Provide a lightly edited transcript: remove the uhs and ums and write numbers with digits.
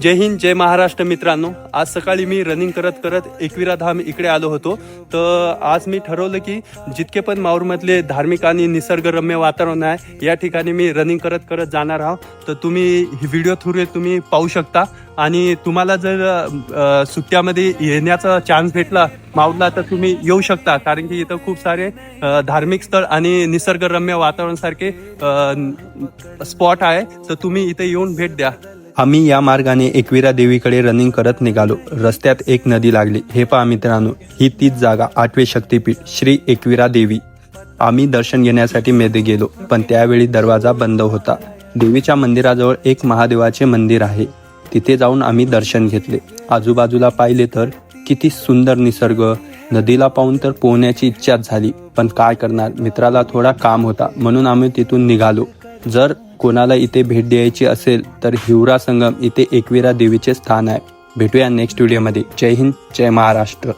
जय हिंद, जय महाराष्ट्र मित्रांनो. आज सकाळी मी रनिंग करत करत एकविरा धाम इकडे आलो होतो. तर आज मी ठरवलं की जितके पण माहूरमधले धार्मिक आणि निसर्गरम्य वातावरण आहे या ठिकाणी मी रनिंग करत करत जाणार आहोत. तर तुम्ही ही व्हिडिओ थ्रू तुम्ही पाहू शकता. आणि तुम्हाला जर सुट्ट्यामध्ये येण्याचा चान्स भेटला माऊरला तर तुम्ही येऊ शकता, कारण की इथं खूप सारे धार्मिक स्थळ आणि निसर्गरम्य वातावरण सारखे स्पॉट आहे. तर तुम्ही इथे येऊन भेट द्या. आम्ही या मार्गाने एकविरा देवीकडे रनिंग करत निघालो. रस्त्यात एक नदी लागली. हे पहा मित्रांनो, ही तीच जागा, 8वे शक्तीपीठ श्री एकविरा देवी. आम्ही दर्शन घेण्यासाठी मध्ये गेलो, पण त्यावेळी दरवाजा बंद होता. देवीच्या मंदिराजवळ एक महादेवाचे मंदिर आहे. तिथे जाऊन आम्ही दर्शन घेतले. आजूबाजूला पाहिले तर किती सुंदर निसर्ग. नदीला पाहून तर पोहण्याची इच्छा झाली, पण काय करणार, मित्राला थोडा काम होता म्हणून आम्ही तिथून निघालो. जर कोणाला इथे भेट द्यायची असेल तर हिवरा संगम इथे एकविरा देवीचे स्थान आहे. भेटूया नेक्स्ट व्हिडिओमध्ये. जय हिंद, जय महाराष्ट्र.